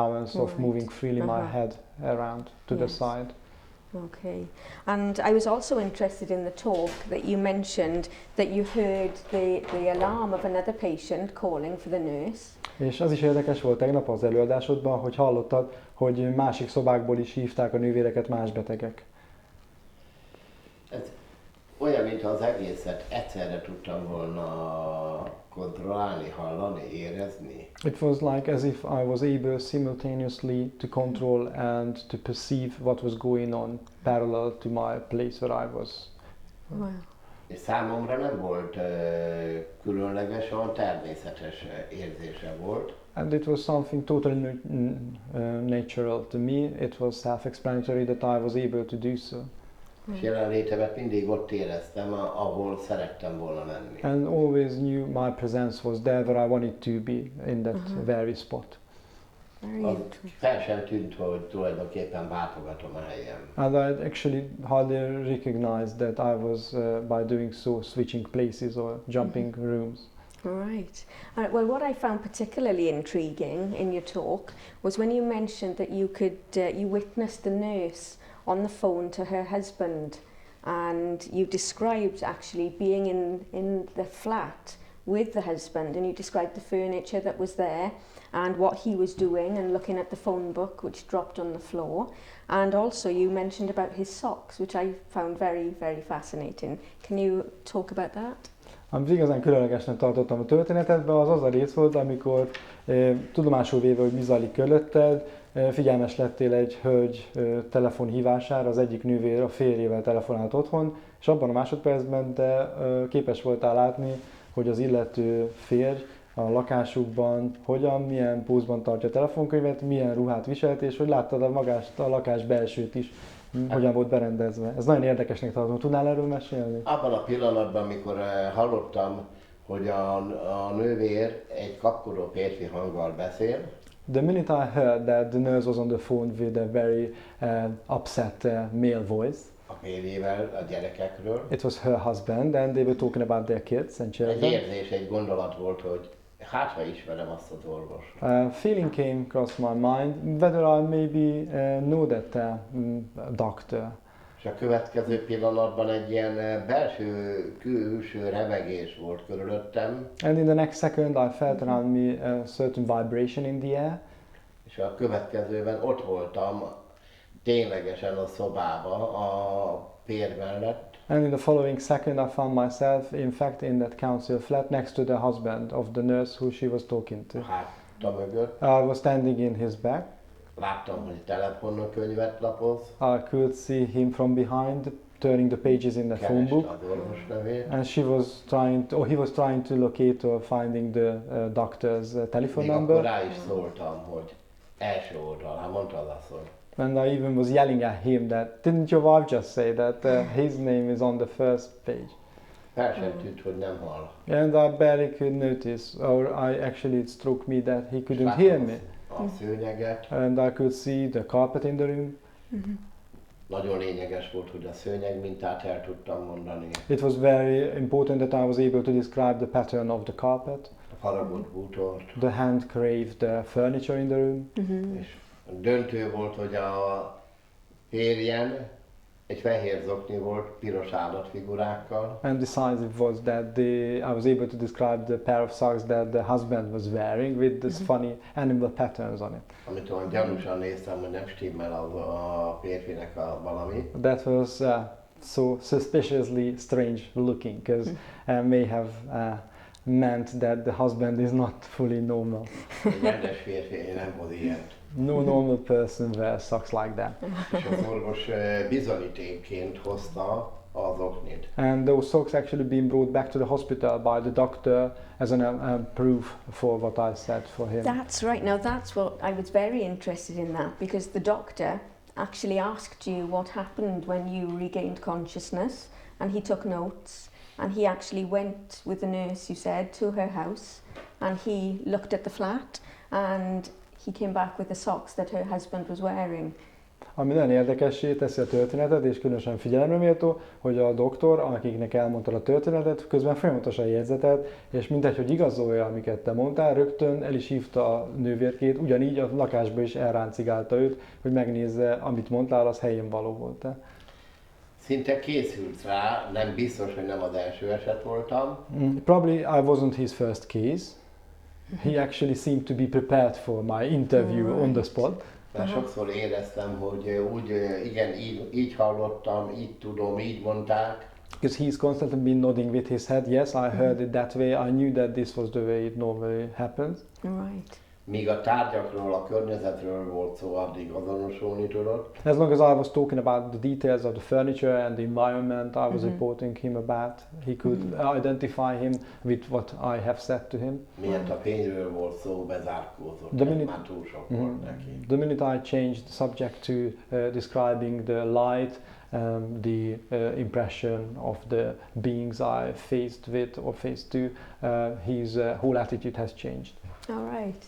allowance of moving freely my head around to the side. Okay, and I was also interested in the talk that you mentioned that you heard the alarm of another patient calling for the nurse. És az is érdekes volt tegnap az előadásodban, hogy hallottad, hogy másik szobákból is hívták a nővéreket más betegek. Ez olyan, mintha az egészet egyszerre tudtam volna kontrollálni, hallani, érezni. It was like as if I was able simultaneously to control and to perceive what was going on parallel to my place where I was. Wow. És számomra nem volt különleges, olyan természetes érzése volt. And it was something totally natural to me. It was self-explanatory that I was able to do so. És jelenlétemet mindig ott éreztem, ahol szerettem volna lenni. And always knew my presence was there where I wanted to be in that very spot. Fel sem tűnt, hogy tulajdonképpen váltogatom a helyem. And I actually hardly recognized that I was, by doing so, switching places or jumping rooms. Right. Well, what I found particularly intriguing in your talk was when you mentioned that you witnessed the nurse on the phone to her husband, and you described actually being in the flat with the husband, and you described the furniture that was there and what he was doing and looking at the phone book which dropped on the floor, and also you mentioned about his socks, which I found very, very fascinating. Can you talk about that? Amit igazán különlegesnek tartottam a történetedben, az a rész volt, amikor tudomásul véve, hogy mi zajlik körülötted, figyelmes lettél egy hölgy telefonhívására, az egyik nővér a férjével telefonált otthon, és abban a másodpercben te képes voltál látni, hogy az illető férj a lakásukban hogyan, milyen pózban tartja a telefonkönyvet, milyen ruhát viselt, és hogy láttad a lakás belsőt is, hogyan volt berendezve. Ez nagyon érdekesnek tartom. Tudnál erről mesélni? Abban a pillanatban, amikor hallottam, hogy a nővér egy kapkodó férfi hanggal beszél, the minute I heard that the nurse was on the phone with a very upset male voice, a férjével, a gyerekekről, it was her husband, and they were talking about their kids and egy children. érzés, egy gondolat volt, hogy hát ha ismerem azt az orvost. Feeling came across my mind whether I maybe know that doctor. És a következő pillanatban egy ilyen külső remegés volt körülöttem. And in the next second I felt around me a certain vibration in the air. És a következőben ott voltam ténylegesen a szobában, a férj mellett. And in the following second I found myself in fact in that council flat next to the husband of the nurse who she was talking to. Háta mögött. I was standing in his back. Láttam, hogy telefonkönyvet lapoz. I could see him from behind turning the pages in the phone book. Az orvos nevét. And he was trying to locate or finding the doctor's telephone Még number. akkor rá is szóltam, hogy első oldal, hát mondta az asszony. And I even was yelling at him that, didn't your wife just say that his name is on the first page? Fel sem tűnt, hogy nem hall. And I barely could notice, or it struck me that he couldn't hear me. A szőnyeget. And I could see the carpet in the room. Nagyon lényeges volt, hogy a szőnyeg mintát el tudtam mondani. It was very important that I was able to describe the pattern of the carpet. A faragott bútort. The hand-carved furniture in the room. És döntő volt, hogy a férjen egy fehér zokni volt piros állatfigurákkal. And decisive was that I was able to describe the pair of socks that the husband was wearing with this funny animal patterns on it. Amit olyan gyanúsan néztem, hogy nem stimmel a férfinek valami. That was so suspiciously strange looking, because may have meant that the husband is not fully normal. Egy rendes férfi nem hoz ilyet. No normal person wears socks like that. És az orvos bizonyítékként hozta az oknit. And those socks actually being brought back to the hospital by the doctor as an proof for what I said for him. That's right. Now that's what I was very interested in that, because the doctor actually asked you what happened when you regained consciousness, and he took notes, and he actually went with the nurse, you said, to her house, and he looked at the flat, and he came back with the socks that her husband was wearing. Ami nagyon érdekessé teszi a történetet, és különösen figyelemre méltó, hogy a doktor, akiknek elmondta a történetet, közben folyamatosan jegyzetet, és mindegy, hogy igazolja, amiket te mondtál, rögtön el is hívta a nővérkét, ugyanígy a lakásba is elráncigálta őt, hogy megnézze, amit mondtál, az helyén való volt-e. Szinte készült rá, nem biztos, hogy nem az első eset voltam. Probably I wasn't his first case. He actually seemed to be prepared for my interview on the spot. Mert sokszor éreztem, hogy úgy, igen, így hallottam, így tudom, így mondták. Because he's constantly been nodding with his head. Yes, I heard it that way. I knew that this was the way it normally happens. Right. Míg a tárgyakról, a környezetről volt szó, addig azonosulni tudott. As long as I was talking about the details of the furniture and the environment I was reporting him about, he could identify him with what I have said to him. Miért a fényről volt szó, bezárkózott, The ez minute- már túl sok volt neki. The minute I changed the subject to describing the light, the impression of the beings I faced with or faced to, his whole attitude has changed. All right.